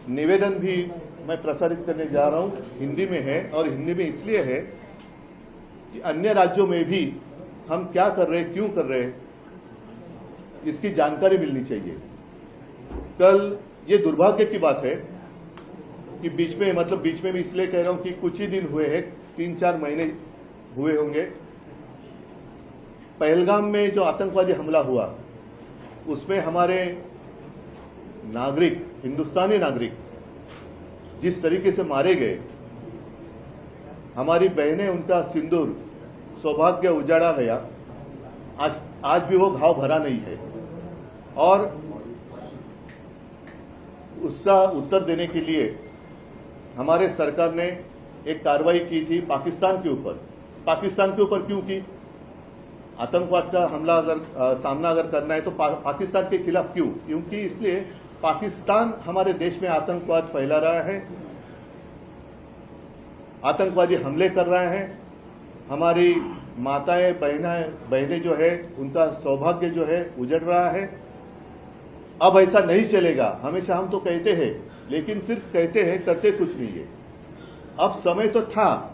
निवेदन भी मैं प्रसारित करने जा रहा हूं, हिंदी में है। और हिंदी में इसलिए है कि अन्य राज्यों में भी हम क्या कर रहे हैं, क्यों कर रहे हैं, इसकी जानकारी मिलनी चाहिए। कल ये दुर्भाग्य की बात है कि बीच में मैं इसलिए कह रहा हूं कि कुछ ही दिन हुए हैं, 3-4 महीने हुए होंगे, पहलगाम में जो आतंकवादी हमला हुआ उसमें हमारे नागरिक, हिंदुस्तानी नागरिक जिस तरीके से मारे गए, हमारी बहनें, उनका सिंदूर, सौभाग्य उजाड़ा गया। आज भी वो घाव भरा नहीं है। और उसका उत्तर देने के लिए हमारे सरकार ने एक कार्रवाई की थी पाकिस्तान के ऊपर। पाकिस्तान के ऊपर क्यों की? आतंकवाद का हमला सामना अगर करना है तो पाकिस्तान के खिलाफ क्यों? क्योंकि इसलिए पाकिस्तान हमारे देश में आतंकवाद फैला रहा है, आतंकवादी हमले कर रहा है, हमारी माताएं बहनें जो है उनका सौभाग्य जो है उजड़ रहा है। अब ऐसा नहीं चलेगा। हमेशा हम तो कहते हैं, लेकिन सिर्फ कहते हैं, करते कुछ नहीं है। अब समय तो था,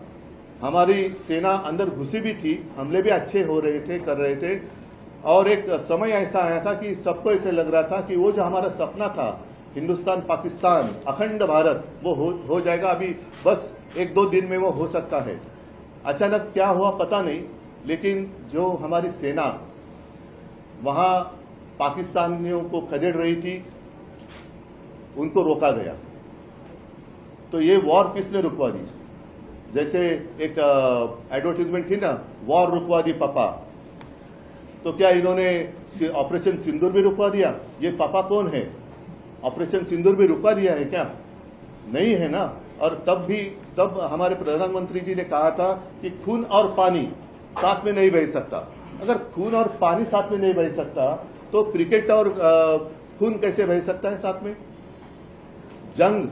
हमारी सेना अंदर घुसी भी थी, हमले भी अच्छे हो रहे थे, कर रहे थे। और एक समय ऐसा आया था कि सबको ऐसे लग रहा था कि वो जो हमारा सपना था, हिंदुस्तान पाकिस्तान अखंड भारत, वो हो जाएगा। अभी बस 1-2 दिन में वो हो सकता है। अचानक क्या हुआ पता नहीं, लेकिन जो हमारी सेना वहां पाकिस्तानियों को खदेड़ रही थी, उनको रोका गया। तो ये वॉर किसने रुकवा दी? जैसे एक एडवर्टीजमेंट थी ना, वॉर रुकवा दी पापा। तो क्या इन्होंने ऑपरेशन सिंदूर भी रुकवा दिया? ये पापा कौन है? ऑपरेशन सिंदूर भी रुकवा दिया है क्या? नहीं है ना। और तब हमारे प्रधानमंत्री जी ने कहा था कि खून और पानी साथ में नहीं बह सकता। अगर खून और पानी साथ में नहीं बह सकता तो क्रिकेट और खून कैसे बह सकता है साथ में? जंग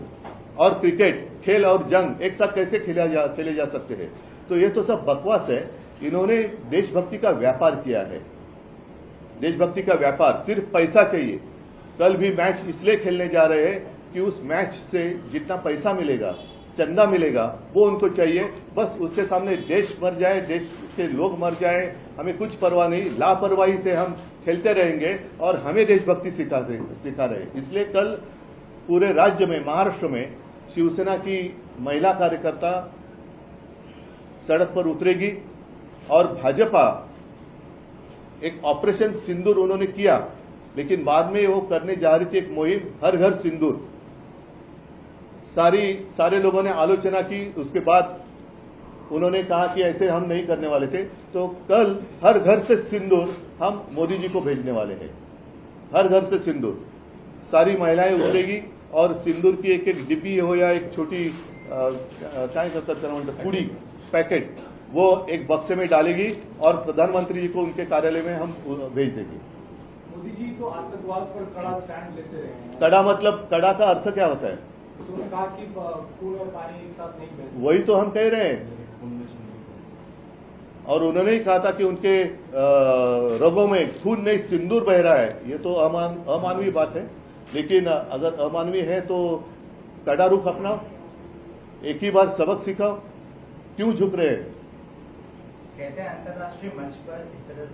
और क्रिकेट, खेल और जंग एक साथ कैसे खेले जा सकते हैं? तो ये तो सब बकवास है। इन्होंने देशभक्ति का व्यापार किया है। देशभक्ति का व्यापार, सिर्फ पैसा चाहिए। कल भी मैच इसलिए खेलने जा रहे हैं कि उस मैच से जितना पैसा मिलेगा, चंदा मिलेगा, वो उनको चाहिए। बस उसके सामने देश मर जाए, देश के लोग मर जाए, हमें कुछ परवाह नहीं। लापरवाही से हम खेलते रहेंगे और हमें देशभक्ति सिखा रहे हैं। इसलिए कल पूरे राज्य में, महाराष्ट्र में शिवसेना की महिला कार्यकर्ता सड़क पर उतरेगी और भाजपा एक ऑपरेशन सिंदूर उन्होंने किया, लेकिन बाद में वो करने जा रही थी एक मुहिम हर घर सिंदूर। सारे लोगों ने आलोचना की। उसके बाद उन्होंने कहा कि ऐसे हम नहीं करने वाले थे। तो कल हर घर से सिंदूर हम मोदी जी को भेजने वाले हैं। हर घर से सिंदूर, सारी महिलाएं उतरेगी और सिंदूर की एक एक डिब्बी हो या एक छोटी पूड़ी पैकेट, वो एक बक्से में डालेगी और प्रधानमंत्री जी को उनके कार्यालय में हम भेज देंगे। मोदी जी तो आतंकवाद पर कड़ा स्टैंड लेते रहे हैं। कड़ा मतलब, कड़ा का अर्थ क्या होता है? उन्होंने कहा कि खून और पानी एक साथ नहीं बह सकते। वही तो हम कह रहे हैं। और उन्होंने ही कहा था कि उनके रगों में खून नहीं सिंदूर बह रहा है। ये तो अमानवीय बात है। लेकिन अगर अमानवीय है तो कड़ा रुख अपनाओ, एक ही बार सबक सिखाओ। क्यों झुक रहे हैं? कहते हैं अंतर्राष्ट्रीय मंच पर इस तरह